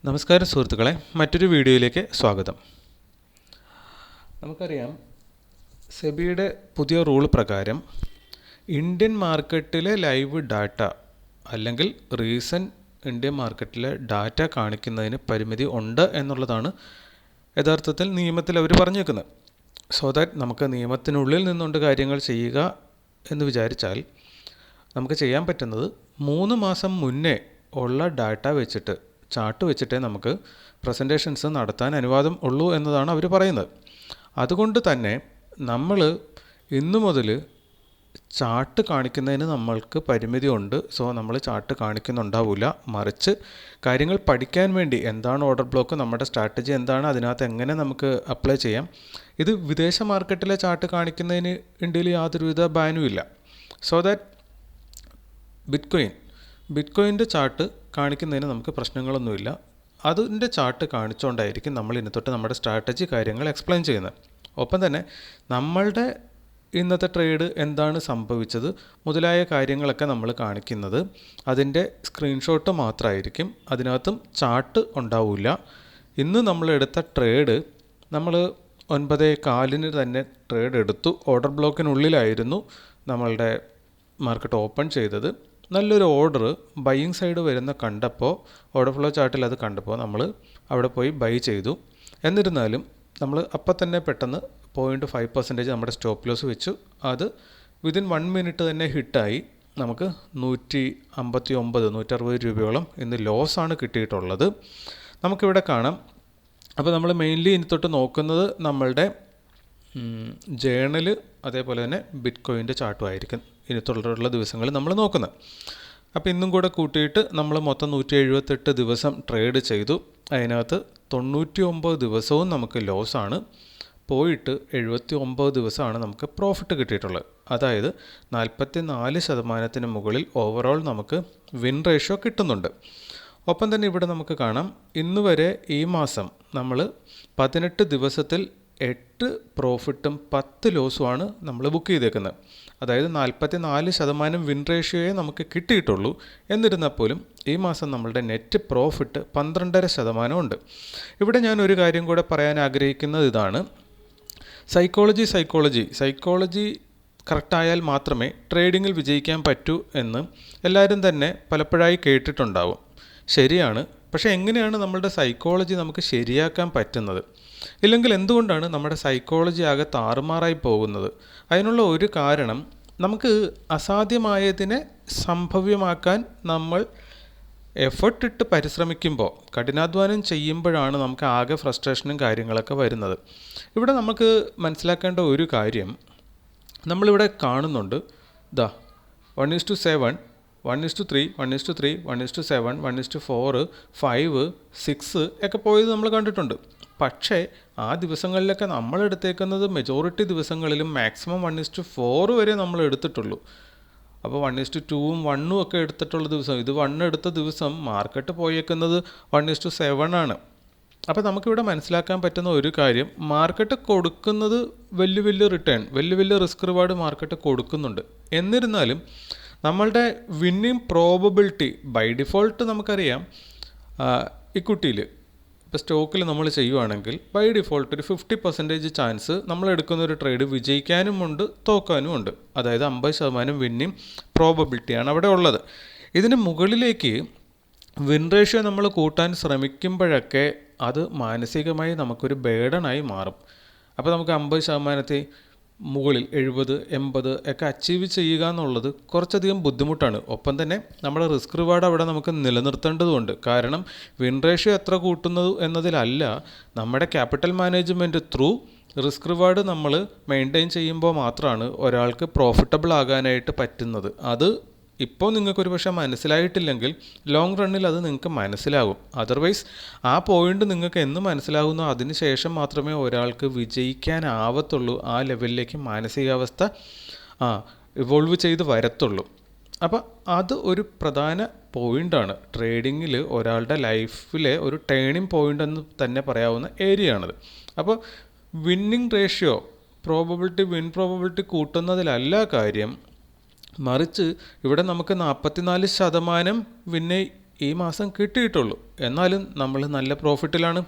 നമസ്കാരം സുഹൃത്തുക്കളെ, മറ്റൊരു വീഡിയോയിലേക്ക് സ്വാഗതം. നമുക്കറിയാം, സെബിയുടെ പുതിയ റൂൾ പ്രകാരം ഇന്ത്യൻ മാർക്കറ്റിലെ ലൈവ് ഡാറ്റ അല്ലെങ്കിൽ റീസെൻറ്റ് ഇന്ത്യൻ മാർക്കറ്റിലെ ഡാറ്റ കാണിക്കുന്നതിന് പരിമിതി ഉണ്ട് എന്നുള്ളതാണ് യഥാർത്ഥത്തിൽ നിയമത്തിൽ അവർ പറഞ്ഞേക്കുന്നത്. സോ ദാറ്റ് നമുക്ക് നിയമത്തിനുള്ളിൽ നിന്നുകൊണ്ട് കാര്യങ്ങൾ ചെയ്യുക എന്ന് വിചാരിച്ചാൽ നമുക്ക് ചെയ്യാൻ പറ്റുന്നത് 3 മാസം മുന്നേ ഉള്ള ഡാറ്റ വെച്ചിട്ട്, ചാർട്ട് വെച്ചിട്ടേ നമുക്ക് പ്രസൻറ്റേഷൻസ് നടത്താൻ അനുവാദം ഉള്ളൂ എന്നതാണ് അവർ പറയുന്നത്. അതുകൊണ്ട് തന്നെ നമ്മൾ ഇന്നു മുതൽ ചാർട്ട് കാണിക്കുന്നതിന് നമ്മൾക്ക് പരിമിതി ഉണ്ട്. സോ നമ്മൾ ചാർട്ട് കാണിക്കുന്നുണ്ടാവില്ല. മറിച്ച് കാര്യങ്ങൾ പഠിക്കാൻ വേണ്ടി എന്താണ് ഓർഡർ ബ്ലോക്ക്, നമ്മുടെ സ്ട്രാറ്റജി എന്താണ്, അതിനകത്ത് എങ്ങനെ നമുക്ക് അപ്ലൈ ചെയ്യാം. ഇത് വിദേശ മാർക്കറ്റിലെ ചാർട്ട് കാണിക്കുന്നതിന് ഇന്ത്യയിൽ യാതൊരുവിധ ബാനും ഇല്ല. സോ ദാറ്റ് ബിറ്റ്കോയിൻ്റെ ചാർട്ട് കാണിക്കുന്നതിന് നമുക്ക് പ്രശ്നങ്ങളൊന്നുമില്ല. അതിൻ്റെ ചാർട്ട് കാണിച്ചുകൊണ്ടായിരിക്കും നമ്മൾ ഇനി തൊട്ട് നമ്മുടെ സ്ട്രാറ്റജി കാര്യങ്ങൾ എക്സ്പ്ലെയിൻ ചെയ്യുന്നത്. ഒപ്പം തന്നെ നമ്മളുടെ ഇന്നത്തെ ട്രേഡ് എന്താണ് സംഭവിച്ചത് മുതലായ കാര്യങ്ങളൊക്കെ നമ്മൾ കാണിക്കുന്നത് അതിൻ്റെ സ്ക്രീൻഷോട്ട് മാത്രമായിരിക്കും. അതിനകത്തും ചാർട്ട് ഉണ്ടാവില്ല. ഇന്ന് നമ്മളെടുത്ത ട്രേഡ് നമ്മൾ 9:15 തന്നെ ട്രേഡ് എടുത്തു. ഓർഡർ ബ്ലോക്കിനുള്ളിലായിരുന്നു നമ്മളുടെ മാർക്കറ്റ് ഓപ്പൺ ചെയ്തത്. നല്ലൊരു ഓർഡർ ബൈയിങ് സൈഡ് വരുന്ന കണ്ടപ്പോൾ, ഓർഡർ ഫ്ലോ ചാർട്ടിൽ അത് കണ്ടപ്പോൾ നമ്മൾ അവിടെ പോയി ബൈ ചെയ്തു. എന്നിരുന്നാലും നമ്മൾ അപ്പം തന്നെ പെട്ടെന്ന് 0.5% നമ്മുടെ സ്റ്റോപ്പ് ലോസ് വെച്ചു. അത് വിതിൻ 1 മിനിറ്റ് തന്നെ ഹിറ്റായി. നമുക്ക് 159-160 രൂപയോളം ഇന്ന് ലോസാണ് കിട്ടിയിട്ടുള്ളത്. നമുക്കിവിടെ കാണാം. അപ്പോൾ നമ്മൾ മെയിൻലി ഇനി തൊട്ട് നോക്കുന്നത് നമ്മളുടെ ജേണൽ, അതേപോലെ തന്നെ ബിറ്റ്കോയിൻ്റെ ചാർട്ടും ആയിരിക്കും ഇനി തുടർന്നുള്ള ദിവസങ്ങളിൽ നമ്മൾ നോക്കുന്നത്. അപ്പോൾ ഇന്നും കൂടെ കൂട്ടിയിട്ട് നമ്മൾ മൊത്തം 178 ദിവസം ട്രേഡ് ചെയ്തു. അതിനകത്ത് 99 ദിവസവും നമുക്ക് ലോസാണ്. പോയിട്ട് 79 ദിവസമാണ് നമുക്ക് പ്രോഫിറ്റ് കിട്ടിയിട്ടുള്ളത്. അതായത് 44% മുകളിൽ ഓവറോൾ നമുക്ക് വിൻ റേഷ്യോ കിട്ടുന്നുണ്ട്. ഒപ്പം തന്നെ ഇവിടെ നമുക്ക് കാണാം, ഇന്ന് വരെ ഈ മാസം നമ്മൾ 18 ദിവസത്തിൽ 8 പ്രോഫിറ്റും 10 ലോസുമാണ് നമ്മൾ ബുക്ക് ചെയ്തേക്കുന്നത്. അതായത് 44% വിൻ റേഷ്യോയെ നമുക്ക് കിട്ടിയിട്ടുള്ളൂ. എന്നിരുന്നാൽ പോലും ഈ മാസം നമ്മളുടെ നെറ്റ് പ്രോഫിറ്റ് 12.5% ഉണ്ട്. ഇവിടെ ഞാൻ ഒരു കാര്യം കൂടെ പറയാൻ ആഗ്രഹിക്കുന്നത് ഇതാണ്. സൈക്കോളജി കറക്റ്റായാൽ മാത്രമേ ട്രേഡിങ്ങിൽ വിജയിക്കാൻ പറ്റൂ എന്ന് എല്ലാവരും തന്നെ പലപ്പോഴായി കേട്ടിട്ടുണ്ടാവും. ശരിയാണ്. പക്ഷേ എങ്ങനെയാണ് നമ്മളുടെ സൈക്കോളജി നമുക്ക് ശരിയാക്കാൻ പറ്റുന്നത്? ഇല്ലെങ്കിൽ എന്തുകൊണ്ടാണ് നമ്മുടെ സൈക്കോളജി ആകെ താറുമാറായി പോകുന്നത്? അതിനുള്ള ഒരു കാരണം, നമുക്ക് അസാധ്യമായതിനെ സംഭവ്യമാക്കാൻ നമ്മൾ എഫർട്ട് ഇട്ട് പരിശ്രമിക്കുമ്പോൾ, കഠിനാധ്വാനം ചെയ്യുമ്പോഴാണ് നമുക്ക് ആകെ ഫ്രസ്ട്രേഷനും കാര്യങ്ങളൊക്കെ വരുന്നത്. ഇവിടെ നമുക്ക് മനസ്സിലാക്കേണ്ട ഒരു കാര്യം, നമ്മളിവിടെ കാണുന്നുണ്ട്, 1:7, 1:3, 1:3, 1:7, 1:4, 5, 6 ഒക്കെ പോയത് നമ്മൾ കണ്ടിട്ടുണ്ട്. പക്ഷേ ആ ദിവസങ്ങളിലൊക്കെ നമ്മൾ എടുത്തേക്കുന്നത് മെജോറിറ്റി ദിവസങ്ങളിലും മാക്സിമം 1:4 വരെ നമ്മൾ എടുത്തിട്ടുള്ളൂ. അപ്പോൾ 1:2ഉം 1ഉം ഒക്കെ എടുത്തിട്ടുള്ള ദിവസം, ഇത് 1 എടുത്ത ദിവസം മാർക്കറ്റ് പോയേക്കുന്നത് 1:7 ആണ്. അപ്പോൾ നമുക്കിവിടെ മനസ്സിലാക്കാൻ പറ്റുന്ന ഒരു കാര്യം, മാർക്കറ്റ് കൊടുക്കുന്നത് വലിയ റിട്ടേൺ, വലിയ റിസ്ക് റിവാർഡ് മാർക്കറ്റ് കൊടുക്കുന്നുണ്ട്. എന്നിരുന്നാലും നമ്മളുടെ വിന്നിങ് പ്രോബബിലിറ്റി ബൈ ഡിഫോൾട്ട് നമുക്കറിയാം, ഇക്വിറ്റിയിൽ ഇപ്പോൾ സ്റ്റോക്കിൽ നമ്മൾ ചെയ്യുവാണെങ്കിൽ ബൈ ഡിഫോൾട്ട് ഒരു 50% ചാൻസ് നമ്മൾ എടുക്കുന്ന ഒരു ട്രേഡ് വിജയിക്കാനുമുണ്ട് തോക്കാനുമുണ്ട്. അതായത് 50% വിന്നിങ് പ്രോബബിലിറ്റിയാണ് അവിടെ ഉള്ളത്. ഇതിന് മുകളിലേക്ക് വിൻ റേഷ്യോ നമ്മൾ കൂട്ടാൻ ശ്രമിക്കുമ്പോഴൊക്കെ അത് മാനസികമായി നമുക്കൊരു ബേഡനായി മാറും. അപ്പോൾ നമുക്ക് 50% മുകളിൽ 70, 80 ഒക്കെ അച്ചീവ് ചെയ്യുക എന്നുള്ളത് കുറച്ചധികം ബുദ്ധിമുട്ടാണ്. ഒപ്പം തന്നെ നമ്മുടെ റിസ്ക് റിവാർഡ് അവിടെ നമുക്ക് നിലനിർത്തേണ്ടതുണ്ട്. കാരണം വിൻ റേഷ്യോ എത്ര കൂട്ടുന്നത് എന്നതിലല്ല, നമ്മുടെ capital management through risk reward നമ്മൾ മെയിൻറ്റെയിൻ ചെയ്യുമ്പോൾ മാത്രമാണ് ഒരാൾക്ക് പ്രോഫിറ്റബിൾ ആകാനായിട്ട് പറ്റുന്നത്. അത് ഇപ്പോൾ നിങ്ങൾക്കൊരു പക്ഷേ മനസ്സിലായിട്ടില്ലെങ്കിൽ ലോങ് റണ്ണിൽ അത് നിങ്ങൾക്ക് മനസ്സിലാകും. അതർവൈസ് ആ പോയിൻ്റ് നിങ്ങൾക്ക് എന്ന് മനസ്സിലാകുന്നോ അതിന് ശേഷം മാത്രമേ ഒരാൾക്ക് വിജയിക്കാനാവത്തുള്ളൂ. ആ ലെവലിലേക്ക് മാനസികാവസ്ഥ ഇവോൾവ് ചെയ്ത് വരത്തുള്ളൂ. അപ്പോൾ അത് ഒരു പ്രധാന പോയിൻ്റാണ്. ട്രേഡിങ്ങിൽ ഒരാളുടെ ലൈഫിലെ ഒരു ടേണിംഗ് പോയിൻ്റ് എന്ന് തന്നെ പറയാവുന്ന ഏരിയയാണത്. അപ്പോൾ വിന്നിങ് റേഷ്യോ വിൻ പ്രോബബിലിറ്റി കൂട്ടുന്നതിലല്ല കാര്യം, മറിച്ച് ഇവിടെ നമുക്ക് 44% വിന്നെ ഈ മാസം കിട്ടിയിട്ടുള്ളൂ. എന്നാലും നമ്മൾ നല്ല പ്രോഫിറ്റിലാണ്.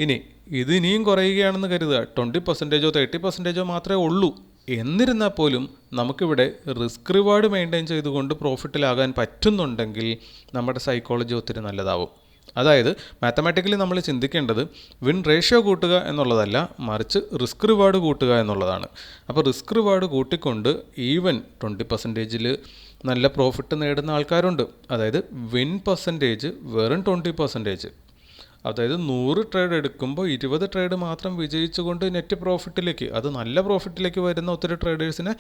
ഇനി ഇത് ഇനിയും കുറയുകയാണെന്ന് കരുതുക, 20%ഓ 30%ഓ മാത്രമേ ഉള്ളൂ. എന്നിരുന്നാൽ പോലും നമുക്കിവിടെ റിസ്ക് റിവാർഡ് മെയിൻറ്റെയിൻ ചെയ്തുകൊണ്ട് പ്രോഫിറ്റിലാകാൻ പറ്റുന്നുണ്ടെങ്കിൽ നമ്മുടെ സൈക്കോളജി ഒത്തിരി നല്ലതാവും. അതായത് മാത്തമാറ്റിക്കലി നമ്മൾ ചിന്തിക്കേണ്ടത് വിൻ റേഷ്യോ കൂട്ടുക എന്നുള്ളതല്ല, മറിച്ച് റിസ്ക് റിവാർഡ് കൂട്ടുക എന്നുള്ളതാണ്. അപ്പോൾ റിസ്ക് റിവാർഡ് കൂട്ടിക്കൊണ്ട് ഈവൻ 20%-ൽ നല്ല പ്രോഫിറ്റ് നേടുന്ന ആൾക്കാരുണ്ട്. അതായത് വിൻ പെർസെൻറ്റേജ് വെറും 20%. അതായത് 100 ട്രേഡ് എടുക്കുമ്പോൾ 20 ട്രേഡ് മാത്രം വിജയിച്ചുകൊണ്ട് നെറ്റ് പ്രോഫിറ്റിലേക്ക്, അത് നല്ല പ്രോഫിറ്റിലേക്ക് വരുന്ന ഒത്തിരി ട്രേഡേഴ്സിനെ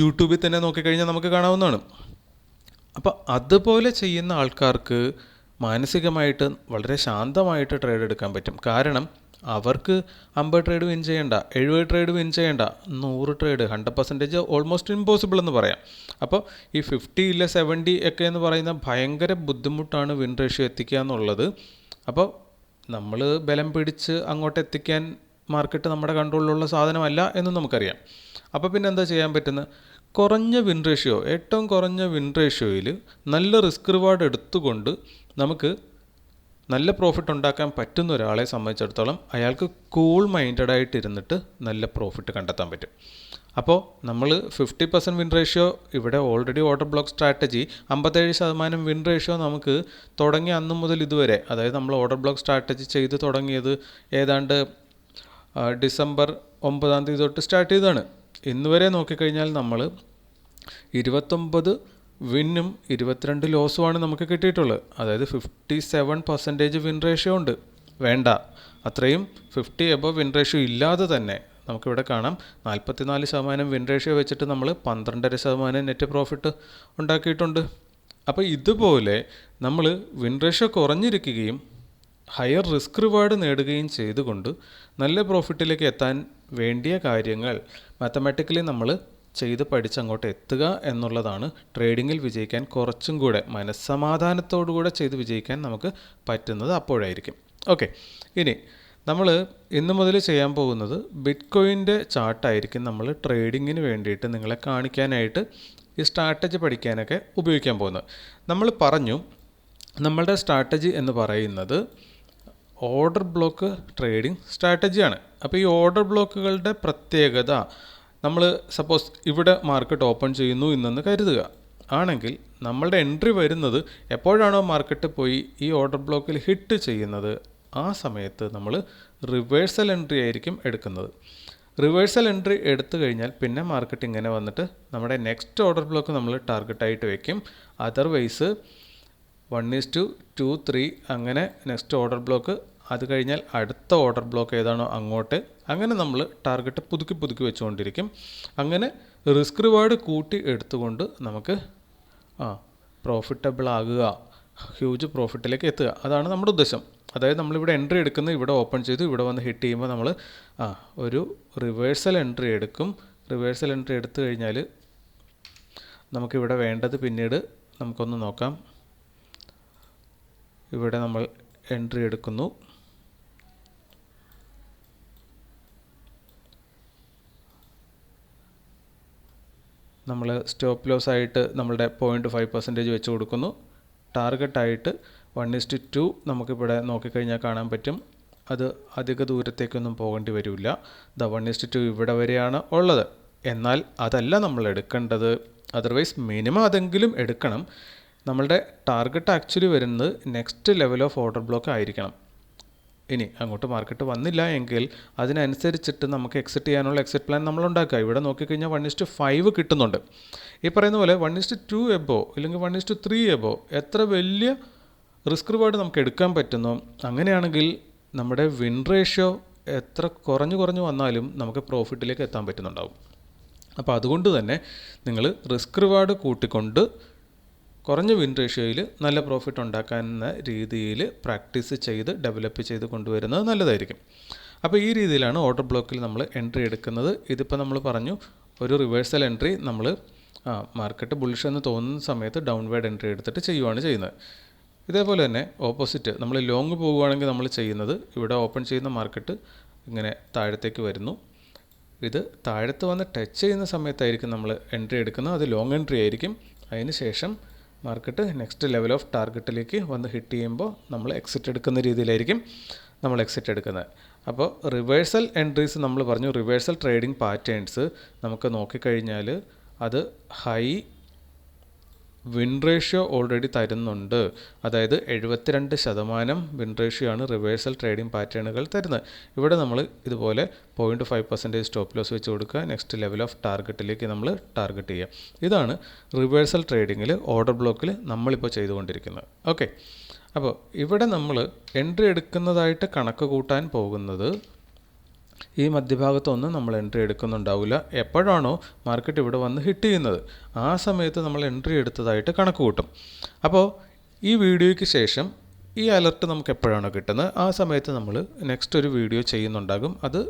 യൂട്യൂബിൽ തന്നെ നോക്കിക്കഴിഞ്ഞാൽ നമുക്ക് കാണാവുന്നതാണ്. അപ്പോൾ അതുപോലെ ചെയ്യുന്ന ആൾക്കാർക്ക് മാനസികമായിട്ട് വളരെ ശാന്തമായിട്ട് ട്രേഡ് എടുക്കാൻ പറ്റും. കാരണം അവർക്ക് 50 ട്രേഡ് വിൻ ചെയ്യേണ്ട, 70 ട്രേഡ് വിൻ ചെയ്യേണ്ട, 100 ട്രേഡ് 100% ഓൾമോസ്റ്റ് ഇമ്പോസിബിൾ എന്ന് പറയാം. അപ്പോൾ ഈ 50 ഇല്ല 70 ഒക്കെ എന്ന് പറയുന്ന ഭയങ്കര ബുദ്ധിമുട്ടാണ് വിൻ റേഷ്യോ എത്തിക്കുക എന്നുള്ളത്. അപ്പോൾ നമ്മൾ ബലം പിടിച്ച് അങ്ങോട്ട് എത്തിക്കാൻ മാർക്കറ്റ് നമ്മുടെ കൺട്രോളിലുള്ള സാധനമല്ല എന്നും നമുക്കറിയാം. അപ്പോൾ പിന്നെ എന്താ ചെയ്യാൻ പറ്റുന്നത്? കുറഞ്ഞ വിൻ റേഷ്യോ, ഏറ്റവും കുറഞ്ഞ വിൻ റേഷ്യോയിൽ നല്ല റിസ്ക് റിവാർഡ് എടുത്തുകൊണ്ട് നമുക്ക് നല്ല പ്രോഫിറ്റ് ഉണ്ടാക്കാൻ പറ്റുന്ന ഒരാളെ സംബന്ധിച്ചിടത്തോളം അയാൾക്ക് കൂൾ മൈൻഡഡ് ആയിട്ടിരുന്നിട്ട് നല്ല പ്രോഫിറ്റ് കണ്ടെത്താൻ പറ്റും. അപ്പോൾ നമ്മൾ 50% വിൻ റേഷ്യോ, ഇവിടെ already order block strategy 57% win ratio നമുക്ക് തുടങ്ങിയ അന്ന് മുതൽ ഇതുവരെ, അതായത് നമ്മൾ ഓർഡർ ബ്ലോക്ക് സ്ട്രാറ്റജി ചെയ്ത് തുടങ്ങിയത് ഏതാണ്ട് ഡിസംബർ 9 തൊട്ട് സ്റ്റാർട്ട് ചെയ്തതാണ്. ഇന്ന് വരെ നോക്കിക്കഴിഞ്ഞാൽ നമ്മൾ 29 വിന്നും 22 ലോസുമാണ് നമുക്ക് കിട്ടിയിട്ടുള്ളത്. അതായത് 57% വിൻ റേഷ്യോ ഉണ്ട്. വേണ്ട, അത്രയും 50 എബവ് വിൻ റേഷ്യോ ഇല്ലാതെ തന്നെ നമുക്കിവിടെ കാണാം 44% വിൻ റേഷ്യോ വെച്ചിട്ട് നമ്മൾ 12.5% നെറ്റ് പ്രോഫിറ്റ് ഉണ്ടാക്കിയിട്ടുണ്ട്. അപ്പോൾ ഇതുപോലെ നമ്മൾ വിൻ റേഷ്യോ കുറഞ്ഞിരിക്കുകയും ഹയർ റിസ്ക് റിവാർഡ് നേടുകയും ചെയ്തുകൊണ്ട് നല്ല പ്രോഫിറ്റിലേക്ക് എത്താൻ വേണ്ടിയ കാര്യങ്ങൾ മാത്തമാറ്റിക്കലി നമ്മൾ ചെയ്ത് പഠിച്ചങ്ങോട്ട് എത്തുക എന്നുള്ളതാണ് ട്രേഡിങ്ങിൽ വിജയിക്കാൻ കുറച്ചും കൂടെ മനസ്സമാധാനത്തോടുകൂടെ ചെയ്ത് വിജയിക്കാൻ നമുക്ക് പറ്റുന്നത് അപ്പോഴായിരിക്കും. ഓക്കെ, ഇനി നമ്മൾ ഇന്ന് മുതൽ ചെയ്യാൻ പോകുന്നത് ബിറ്റ് കോയിൻ്റെ ചാർട്ടായിരിക്കും നമ്മൾ ട്രേഡിങ്ങിന് വേണ്ടിയിട്ട് നിങ്ങളെ കാണിക്കാനായിട്ട് ഈ സ്ട്രാറ്റജി പഠിക്കാനൊക്കെ ഉപയോഗിക്കാൻ പോകുന്നത്. നമ്മൾ പറഞ്ഞു നമ്മളുടെ സ്ട്രാറ്റജി എന്ന് പറയുന്നത് ഓർഡർ ബ്ലോക്ക് ട്രേഡിംഗ് സ്ട്രാറ്റജിയാണ്. അപ്പോൾ ഈ ഓർഡർ ബ്ലോക്കുകളുടെ പ്രത്യേകത, നമ്മൾ സപ്പോസ് ഇവിടെ മാർക്കറ്റ് ഓപ്പൺ ചെയ്യുന്നു എന്നെന്ന് കരുതുക ആണെങ്കിൽ നമ്മളുടെ എൻട്രി വരുന്നത് എപ്പോഴാണോ മാർക്കറ്റ് പോയി ഈ ഓർഡർ ബ്ലോക്കിൽ ഹിറ്റ് ചെയ്യുന്നത് ആ സമയത്ത് നമ്മൾ റിവേഴ്സൽ എൻട്രി ആയിരിക്കും എടുക്കുന്നത്. റിവേഴ്സൽ എൻട്രി എടുത്തു കഴിഞ്ഞാൽ പിന്നെ മാർക്കറ്റ് ഇങ്ങനെ വന്നിട്ട് നമ്മുടെ നെക്സ്റ്റ് ഓർഡർ ബ്ലോക്ക് നമ്മൾ ടാർഗറ്റായിട്ട് വയ്ക്കും. അതർവൈസ് 1:2, 3 അങ്ങനെ നെക്സ്റ്റ് ഓർഡർ ബ്ലോക്ക്, അത് കഴിഞ്ഞാൽ അടുത്ത ഓർഡർ ബ്ലോക്ക് ഏതാണോ അങ്ങോട്ട്, അങ്ങനെ നമ്മൾ ടാർഗറ്റ് പുതുക്കി വെച്ചുകൊണ്ടിരിക്കും. അങ്ങനെ റിസ്ക് റിവാർഡ് കൂട്ടി എടുത്തുകൊണ്ട് നമുക്ക് പ്രോഫിറ്റബിൾ ആകുക, ഹ്യൂജ് പ്രോഫിറ്റിലേക്ക് എത്തുക. അതാണ് നമ്മുടെ ഉദ്ദേശം. അതായത് നമ്മളിവിടെ എൻട്രി എടുക്കുന്നത്, ഇവിടെ ഓപ്പൺ ചെയ്തു, ഇവിടെ വന്ന് ഹിറ്റ് ചെയ്യുമ്പോൾ നമ്മൾ ഒരു റിവേഴ്സൽ എൻട്രി എടുക്കും. റിവേഴ്സൽ എൻട്രി എടുത്തു കഴിഞ്ഞാൽ നമുക്കിവിടെ വേണ്ടത് പിന്നീട് നമുക്കൊന്ന് നോക്കാം. ഇവിടെ നമ്മൾ എൻട്രി എടുക്കുന്നു. നമ്മൾ സ്റ്റോപ്പ് ലോസ് ആയിട്ട് നമ്മളുടെ 0.5% വെച്ച് കൊടുക്കുന്നു. ടാർഗറ്റായിട്ട് 1:2 നമുക്കിവിടെ നോക്കിക്കഴിഞ്ഞാൽ കാണാൻ പറ്റും. അത് അധിക ദൂരത്തേക്കൊന്നും പോകേണ്ടി വരില്ല. 1:2 ഇവിടെ വരെയാണ് ഉള്ളത്. എന്നാൽ അതല്ല നമ്മൾ എടുക്കേണ്ടത്. അതർവൈസ് മിനിമം അതെങ്കിലും എടുക്കണം. നമ്മളുടെ ടാർഗറ്റ് ആക്ച്വലി വരുന്നത് next level of order block ആയിരിക്കണം. ഇനി അങ്ങോട്ട് മാർക്കറ്റ് വന്നില്ല എങ്കിൽ അതിനനുസരിച്ചിട്ട് നമുക്ക് എക്സിറ്റ് ചെയ്യാനുള്ള എക്സിറ്റ് പ്ലാൻ നമ്മൾ ഉണ്ടാക്കുക. ഇവിടെ നോക്കിക്കഴിഞ്ഞാൽ 1:5 കിട്ടുന്നുണ്ട്. ഈ പറയുന്ന പോലെ 1:2 എബോ അല്ലെങ്കിൽ 1:3 എബോ എത്ര വലിയ റിസ്ക് റിവാർഡ് നമുക്ക് എടുക്കാൻ പറ്റുന്നു. അങ്ങനെയാണെങ്കിൽ നമ്മുടെ വിൻ റേഷ്യോ എത്ര കുറഞ്ഞു വന്നാലും നമുക്ക് പ്രോഫിറ്റിലേക്ക് എത്താൻ പറ്റുന്നുണ്ടാവും. അപ്പോൾ അതുകൊണ്ട് തന്നെ നിങ്ങൾ റിസ്ക് റിവാർഡ് കൂട്ടിക്കൊണ്ട് കുറഞ്ഞ വിൻ റേഷ്യോയിൽ നല്ല പ്രോഫിറ്റ് ഉണ്ടാക്കാവുന്ന രീതിയിൽ പ്രാക്ടീസ് ചെയ്ത് ഡെവലപ്പ് ചെയ്ത് കൊണ്ടുവരുന്നത് നല്ലതായിരിക്കും. അപ്പോൾ ഈ രീതിയിലാണ് ഓർഡർ ബ്ലോക്കിൽ നമ്മൾ എൻട്രി എടുക്കുന്നത്. ഇതിപ്പോൾ നമ്മൾ പറഞ്ഞു ഒരു റിവേഴ്സൽ എൻട്രി നമ്മൾ മാർക്കറ്റ് ബുള്ളിഷ് എന്ന് തോന്നുന്ന സമയത്ത് ഡൗൺവേർഡ് എൻട്രി എടുത്തിട്ട് ചെയ്യുവാണ് ചെയ്യുന്നത്. ഇതേപോലെ തന്നെ ഓപ്പോസിറ്റ് നമ്മൾ ലോങ് പോവുകയാണെങ്കിൽ നമ്മൾ ചെയ്യുന്നത് ഇവിടെ ഓപ്പൺ ചെയ്യുന്ന മാർക്കറ്റ് ഇങ്ങനെ താഴത്തേക്ക് വരുന്നു. ഇത് താഴത്ത് വന്ന് ടച്ച് ചെയ്യുന്ന സമയത്തായിരിക്കും നമ്മൾ എൻട്രി എടുക്കുന്നത്. അത് ലോങ് എൻട്രി ആയിരിക്കും. അതിന് ശേഷം മാർക്കറ്റ് നെക്സ്റ്റ് ലെവൽ ഓഫ് ടാർഗറ്റിലേക്ക് വന്ന് ഹിറ്റ് ചെയ്യുമ്പോൾ നമ്മൾ എക്സിറ്റ് എടുക്കുന്ന രീതിയിലായിരിക്കും നമ്മൾ എക്സിറ്റ് എടുക്കുന്നത്. അപ്പോൾ റിവേഴ്സൽ എൻട്രീസ് നമ്മൾ പറഞ്ഞു. റിവേഴ്സൽ ട്രേഡിംഗ് പാറ്റേൺസ് നമുക്ക് നോക്കിക്കഴിഞ്ഞാൽ അത് ഹൈ വിൻ റേഷ്യോ ഓൾറെഡി തരുന്നുണ്ട്. അതായത് 72% വിൻ റേഷ്യോ ആണ് റിവേഴ്സൽ ട്രേഡിംഗ് പാറ്റേണുകൾ തരുന്നത്. ഇവിടെ നമ്മൾ ഇതുപോലെ 0.5% സ്റ്റോപ്പ് ലോസ് വെച്ച് കൊടുക്കുക. നെക്സ്റ്റ് ലെവൽ ഓഫ് ടാർഗറ്റിലേക്ക് നമ്മൾ ടാർഗറ്റ് ചെയ്യുക. ഇതാണ് റിവേഴ്സൽ ട്രേഡിങ്ങിൽ ഓർഡർ ബ്ലോക്കിൽ നമ്മളിപ്പോൾ ചെയ്തുകൊണ്ടിരിക്കുന്നത്. ഓക്കെ, അപ്പോൾ ഇവിടെ നമ്മൾ എൻട്രി എടുക്കുന്നതായിട്ട് കണക്ക് കൂട്ടാൻ പോകുന്നത് ഈ മധ്യഭാഗത്തൊന്നും നമ്മൾ എൻട്രി എടുക്കുന്നുണ്ടാവില്ല. എപ്പോഴാണോ മാർക്കറ്റ് ഇവിടെ വന്ന് ഹിറ്റ് ചെയ്യുന്നത് ആ സമയത്ത് നമ്മൾ എൻട്രി എടുത്തതായിട്ട് കണക്ക് കൂട്ടും. അപ്പോൾ ഈ വീഡിയോയ്ക്ക് ശേഷം ഈ അലർട്ട് നമുക്ക് എപ്പോഴാണോ കിട്ടുന്നത് ആ സമയത്ത് നമ്മൾ നെക്സ്റ്റ് ഒരു വീഡിയോ ചെയ്യുന്നുണ്ടാകും. അത്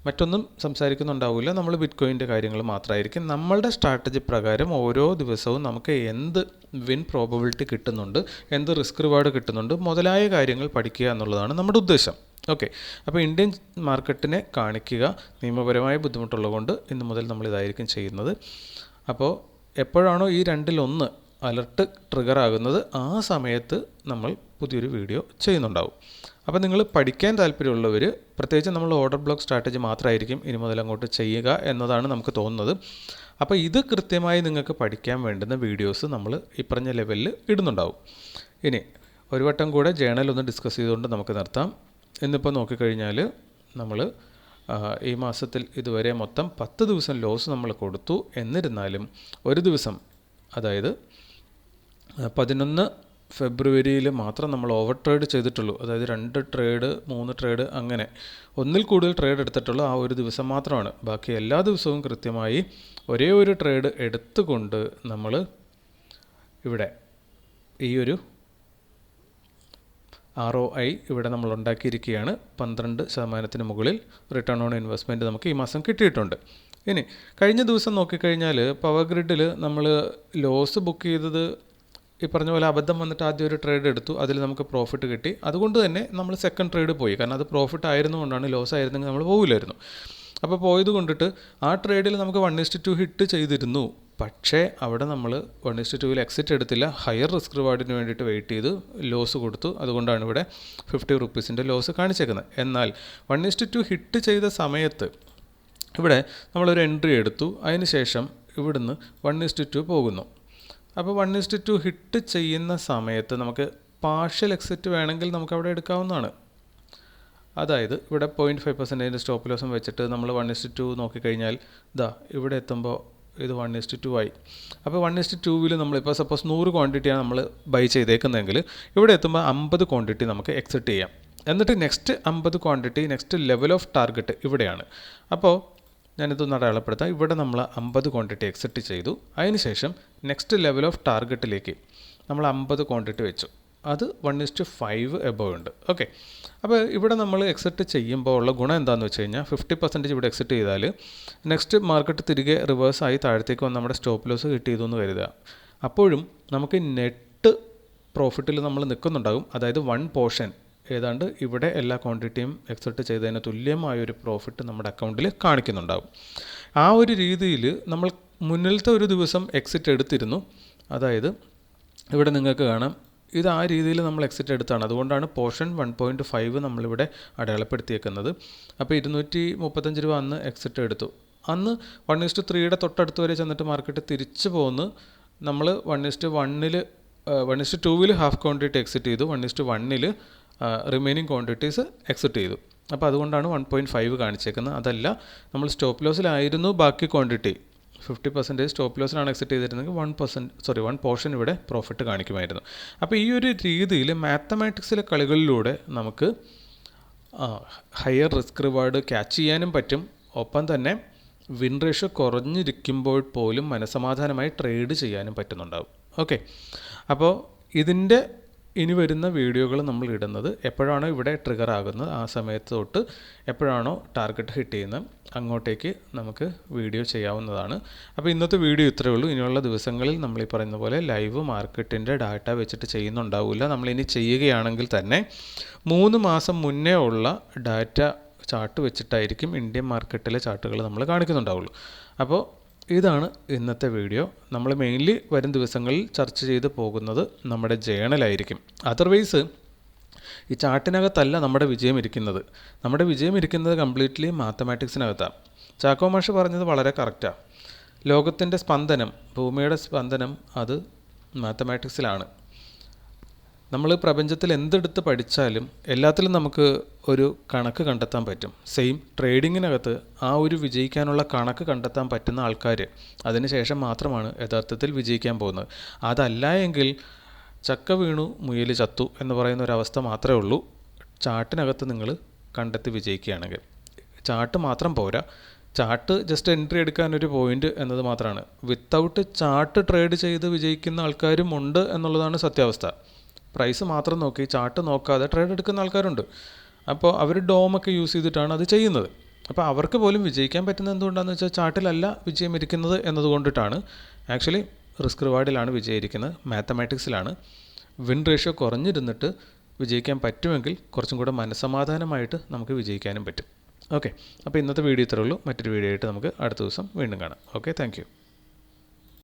മറ്റൊന്നും സംസാരിക്കുന്നുണ്ടാവില്ല. നമ്മൾ ബിറ്റ്കോയിൻ്റെ കാര്യങ്ങൾ മാത്രമായിരിക്കും. നമ്മളുടെ സ്ട്രാറ്റജി പ്രകാരം ഓരോ ദിവസവും നമുക്ക് എന്ത് വിൻ പ്രോബബിലിറ്റി കിട്ടുന്നുണ്ട്, എന്ത് റിസ്ക് റിവാർഡ് കിട്ടുന്നുണ്ട് മുതലായ കാര്യങ്ങൾ പഠിക്കുക എന്നുള്ളതാണ് നമ്മുടെ ഉദ്ദേശം. ഓക്കെ, അപ്പോൾ ഇന്ത്യൻ മാർക്കറ്റിനെ കാണിക്കുക നിയമപരമായ ബുദ്ധിമുട്ടുള്ളതുകൊണ്ട് ഇന്ന് മുതൽ നമ്മൾ ഇതായിരിക്കും ചെയ്യുന്നത്. അപ്പോൾ എപ്പോഴാണോ ഈ രണ്ടിലൊന്ന് അലർട്ട് ട്രിഗർ ആകുന്നത് ആ സമയത്ത് നമ്മൾ പുതിയൊരു വീഡിയോ ചെയ്യുന്നുണ്ടാവും. അപ്പോൾ നിങ്ങൾ പഠിക്കാൻ താല്പര്യമുള്ളവർ, പ്രത്യേകിച്ച് നമ്മൾ ഓർഡർ ബ്ലോക്ക് സ്ട്രാറ്റജി മാത്രമായിരിക്കും ഇനി മുതൽ അങ്ങോട്ട് ചെയ്യുക എന്നതാണ് നമുക്ക് തോന്നുന്നത്. അപ്പോൾ ഇത് കൃത്യമായി നിങ്ങൾക്ക് പഠിക്കാൻ വേണ്ടുന്ന വീഡിയോസ് നമ്മൾ ഈ പറഞ്ഞ ലെവലിൽ ഇടുന്നുണ്ടാവും. ഇനി ഒരു വട്ടം കൂടെ ജേണൽ ഒന്ന് ഡിസ്കസ് ചെയ്തുകൊണ്ട് നമുക്ക് നിർത്താം. ഇന്നിപ്പോൾ നോക്കിക്കഴിഞ്ഞാൽ നമ്മൾ ഈ മാസത്തിൽ ഇതുവരെ മൊത്തം 10 ദിവസം ലോസ് നമ്മൾ കൊടുത്തു. എന്നിരുന്നാലും ഒരു ദിവസം, അതായത് 11 ഫെബ്രുവരിയിൽ മാത്രം നമ്മൾ ഓവർ ട്രേഡ് ചെയ്തിട്ടുള്ളൂ. അതായത് 2 ട്രേഡ് 3 ട്രേഡ് അങ്ങനെ ഒന്നിൽ കൂടുതൽ ട്രേഡ് എടുത്തിട്ടുള്ളൂ ആ ഒരു ദിവസം മാത്രമാണ്. ബാക്കി എല്ലാ ദിവസവും കൃത്യമായി ഒരേ ഒരു ട്രേഡ് എടുത്തുകൊണ്ട് നമ്മൾ ഇവിടെ ഈ ഒരു ROI ഇവിടെ നമ്മൾ ഉണ്ടാക്കിയിരിക്കുകയാണ്. 12% മുകളിൽ റിട്ടേൺ ഓൺ ഇൻവെസ്റ്റ്മെൻറ്റ് നമുക്ക് ഈ മാസം കിട്ടിയിട്ടുണ്ട്. ഇനി കഴിഞ്ഞ ദിവസം നോക്കിക്കഴിഞ്ഞാൽ പവർ ഗ്രിഡിൽ നമ്മൾ ലോസ് ബുക്ക് ചെയ്തത് ഈ പറഞ്ഞ പോലെ അബദ്ധം വന്നിട്ട് ആദ്യം ഒരു ട്രേഡ് എടുത്തു, അതിൽ നമുക്ക് പ്രോഫിറ്റ് കിട്ടി. അതുകൊണ്ട് തന്നെ നമ്മൾ സെക്കൻഡ് ട്രേഡ് പോയി. കാരണം അത് പ്രോഫിറ്റ് ആയിരുന്നുകൊണ്ടാണ്, ലോസ് ആയിരുന്നെങ്കിൽ നമ്മൾ പോകില്ലായിരുന്നു. അപ്പോൾ പോയത് കൊണ്ടിട്ട് ആ ട്രേഡിൽ നമുക്ക് 1:2 ഹിറ്റ് ചെയ്തിരുന്നു. പക്ഷേ അവിടെ നമ്മൾ 1:2 എക്സിറ്റ് എടുത്തില്ല. ഹയർ റിസ്ക് റിവാർഡിന് വേണ്ടിയിട്ട് വെയിറ്റ് ചെയ്ത് ലോസ് കൊടുത്തു. അതുകൊണ്ടാണ് ഇവിടെ 50 റുപ്പീസിൻ്റെ ലോസ് കാണിച്ചേക്കുന്നത്. എന്നാൽ 1:2 ഹിറ്റ് ചെയ്ത സമയത്ത് ഇവിടെ നമ്മളൊരു എൻട്രി എടുത്തു. അതിന് ശേഷം ഇവിടുന്ന് 1:2 പോകുന്നു. അപ്പോൾ 1:2 ഹിറ്റ് ചെയ്യുന്ന സമയത്ത് നമുക്ക് പാർഷ്യൽ എക്സിറ്റ് വേണമെങ്കിൽ നമുക്ക് അവിടെ എടുക്കാവുന്നതാണ്. അതായത് ഇവിടെ 0.5% സ്റ്റോപ്പ് ലോസും വെച്ചിട്ട് നമ്മൾ 1:2 നോക്കിക്കഴിഞ്ഞാൽ ഇതാ ഇവിടെ എത്തുമ്പോൾ ഇത് 1:2 ആയി. അപ്പോൾ 1:2 നമ്മളിപ്പോൾ സപ്പോസ് 100 ക്വാണ്ടിറ്റിയാണ് നമ്മൾ ബൈ ചെയ്തേക്കുന്നതെങ്കിൽ ഇവിടെ എത്തുമ്പോൾ 50 ക്വാണ്ടിറ്റി നമുക്ക് എക്സിറ്റ് ചെയ്യാം. എന്നിട്ട് next 50 quantity next level of target ഇവിടെയാണ്. അപ്പോൾ ഞാനിതൊന്ന് അടയാളപ്പെടുത്താം. ഇവിടെ നമ്മൾ 50 ക്വാണ്ടിറ്റി എക്സിറ്റ് ചെയ്തു. അതിനുശേഷം നെക്സ്റ്റ് ലെവൽ ഓഫ് ടാർഗറ്റിലേക്ക് നമ്മൾ 50 ക്വാണ്ടിറ്റി വെച്ചു. അത് 1:5 എബോവ് ഉണ്ട്. ഓക്കെ, അപ്പോൾ ഇവിടെ നമ്മൾ എക്സിറ്റ് ചെയ്യുമ്പോൾ ഉള്ള ഗുണം എന്താണെന്ന് വെച്ച് കഴിഞ്ഞാൽ 50% ഇവിടെ എക്സിറ്റ് ചെയ്താൽ നെക്സ്റ്റ് മാർക്കറ്റ് തിരികെ റിവേഴ്സായി താഴത്തേക്ക് വന്ന് നമ്മുടെ സ്റ്റോപ്പ് ലോസ് കിട്ടിയതു എന്ന് കരുതുക. അപ്പോഴും നമുക്ക് നെറ്റ് പ്രോഫിറ്റിൽ നമ്മൾ നിൽക്കുന്നുണ്ടാകും. അതായത് 1 പോർഷൻ ഏതാണ്ട് ഇവിടെ എല്ലാ ക്വാണ്ടിറ്റിയും എക്സിറ്റ് ചെയ്തതിന് തുല്യമായൊരു പ്രോഫിറ്റ് നമ്മുടെ അക്കൗണ്ടിൽ കാണിക്കുന്നുണ്ടാകും. ആ ഒരു രീതിയിൽ നമ്മൾ മുന്നിലത്തെ ഒരു ദിവസം എക്സിറ്റ് എടുത്തിരുന്നു. അതായത് ഇവിടെ നിങ്ങൾക്ക് കാണാം ഇത് ആ രീതിയിൽ നമ്മൾ എക്സിറ്റ് എടുത്താണ്. അതുകൊണ്ടാണ് പോർഷൻ 1.5 നമ്മളിവിടെ അടയാളപ്പെടുത്തിയേക്കുന്നത്. അപ്പോൾ 235 രൂപ അന്ന് എക്സിറ്റ് എടുത്തു. അന്ന് 1:3 തൊട്ടടുത്ത് വരെ ചെന്നിട്ട് മാർക്കറ്റ് തിരിച്ചു പോന്ന് നമ്മൾ 1:2 ഹാഫ് ക്വാണ്ടിറ്റി എക്സിറ്റ് ചെയ്തു. 1:1 റിമൈനിങ് ക്വാണ്ടിറ്റീസ് എക്സിറ്റ് ചെയ്തു. അപ്പോൾ അതുകൊണ്ടാണ് 1.5 കാണിച്ചേക്കുന്നത്. അതല്ല നമ്മൾ സ്റ്റോപ്പ് ലോസിലായിരുന്നു ബാക്കി ക്വാണ്ടിറ്റി 50% സ്റ്റോപ്പ് ലോസിലാണ് എക്സിറ്റ് ചെയ്തിരുന്നെങ്കിൽ 1 പോർഷൻ ഇവിടെ പ്രോഫിറ്റ് കാണിക്കുമായിരുന്നു. അപ്പോൾ ഈ ഒരു രീതിയിൽ മാത്തമാറ്റിക്സിലെ കളികളിലൂടെ നമുക്ക് ഹയർ റിസ്ക് റിവാർഡ് ക്യാച്ച് ചെയ്യാനും പറ്റും. ഒപ്പം തന്നെ വിൻ റേഷ്യോ കുറഞ്ഞിരിക്കുമ്പോൾ പോലും മനസ്സമാധാനമായി ട്രേഡ് ചെയ്യാനും പറ്റുന്നുണ്ടാവും. ഓക്കെ, അപ്പോൾ ഇതിൻ്റെ ഇനി വരുന്ന വീഡിയോകൾ നമ്മൾ ഇടുന്നത് എപ്പോഴാണോ ഇവിടെ ട്രിഗർ ആകുന്നത് ആ സമയത്ത് തൊട്ട് എപ്പോഴാണോ ടാർഗറ്റ് ഹിറ്റ് ചെയ്യുന്നത് അങ്ങോട്ടേക്ക് നമുക്ക് വീഡിയോ ചെയ്യാവുന്നതാണ്. അപ്പോൾ ഇന്നത്തെ വീഡിയോ ഇത്രയേ ഉള്ളൂ. ഇനിയുള്ള ദിവസങ്ങളിൽ നമ്മൾ ഈ പറയുന്ന പോലെ ലൈവ് മാർക്കറ്റിൻ്റെ ഡാറ്റ വെച്ചിട്ട് ചെയ്യുന്നുണ്ടാവില്ല. നമ്മളിനി ചെയ്യുകയാണെങ്കിൽ തന്നെ 3 മാസം മുന്നേ ഉള്ള ഡാറ്റ ചാർട്ട് വെച്ചിട്ടായിരിക്കും ഇന്ത്യൻ മാർക്കറ്റിലെ ചാർട്ടുകൾ നമ്മൾ കാണിക്കുന്നുണ്ടാവുള്ളൂ. അപ്പോൾ ഇതാണ് ഇന്നത്തെ വീഡിയോ. നമ്മൾ മെയിൻലി വരും ദിവസങ്ങളിൽ ചർച്ച ചെയ്ത് പോകുന്നത് നമ്മുടെ ജേണലായിരിക്കും. അതർവൈസ് ഈ ചാർട്ടിനകത്തല്ല നമ്മുടെ വിജയം ഇരിക്കുന്നത്. നമ്മുടെ വിജയം ഇരിക്കുന്നത് കംപ്ലീറ്റ്ലി മാത്തമാറ്റിക്സിനകത്താണ്. ചാക്കോ മാഷ് പറഞ്ഞത് വളരെ കറക്റ്റാണ്. ലോകത്തിൻ്റെ സ്പന്ദനം, ഭൂമിയുടെ സ്പന്ദനം അത് മാത്തമാറ്റിക്സിലാണ്. നമ്മൾ പ്രപഞ്ചത്തിൽ എന്തെടുത്ത് പഠിച്ചാലും എല്ലാത്തിലും നമുക്ക് ഒരു കണക്ക് കണ്ടെത്താൻ പറ്റും. സെയിം ട്രേഡിങ്ങിനകത്ത് ആ ഒരു വിജയിക്കാനുള്ള കണക്ക് കണ്ടെത്താൻ പറ്റുന്ന ആൾക്കാർ അതിനുശേഷം മാത്രമാണ് യഥാർത്ഥത്തിൽ വിജയിക്കാൻ പോകുന്നത്. അതല്ല എങ്കിൽ ചക്ക വീണു മുയൽ ചത്തു എന്ന് പറയുന്ന ഒരവസ്ഥ മാത്രമേ ഉള്ളൂ. ചാർട്ടിനകത്ത് നിങ്ങൾ കണ്ടെത്തി വിജയിക്കുകയാണെങ്കിൽ. ചാർട്ട് മാത്രം പോരാ, ചാർട്ട് ജസ്റ്റ് എൻട്രി എടുക്കാനൊരു പോയിൻ്റ് എന്നത് മാത്രമാണ്. വിത്തൗട്ട് ചാർട്ട് ട്രേഡ് ചെയ്ത് വിജയിക്കുന്ന ആൾക്കാരും ഉണ്ട് എന്നുള്ളതാണ് സത്യാവസ്ഥ. പ്രൈസ് മാത്രം നോക്കി ചാർട്ട് നോക്കാതെ ട്രേഡ് എടുക്കുന്ന ആൾക്കാരുണ്ട്. അപ്പോൾ അവർ ഡോമൊക്കെ യൂസ് ചെയ്തിട്ടാണ് അത് ചെയ്യുന്നത്. അപ്പോൾ അവർക്ക് പോലും വിജയിക്കാൻ പറ്റുന്നത് എന്തുകൊണ്ടാണെന്ന് വെച്ചാൽ ചാർട്ടിലല്ല വിജയം ഇരിക്കുന്നത് എന്നതുകൊണ്ടിട്ടാണ്. ആക്ച്വലി റിസ്ക് റിവാർഡിലാണ് വിജയം ഇരിക്കുന്നത്, മാത്തമാറ്റിക്സിലാണ്. വിൻ റേഷ്യോ കുറഞ്ഞിരുന്നിട്ട് വിജയിക്കാൻ പറ്റുമെങ്കിൽ കുറച്ചും കൂടെ മനസ്സമാധാനമായിട്ട് നമുക്ക് വിജയിക്കാനും പറ്റും. ഓക്കെ, അപ്പോൾ ഇന്നത്തെ വീഡിയോ ഇത്രയേ ഉള്ളൂ. മറ്റൊരു വീഡിയോ ആയിട്ട് നമുക്ക് അടുത്ത ദിവസം വീണ്ടും കാണാം. Okay, thank you.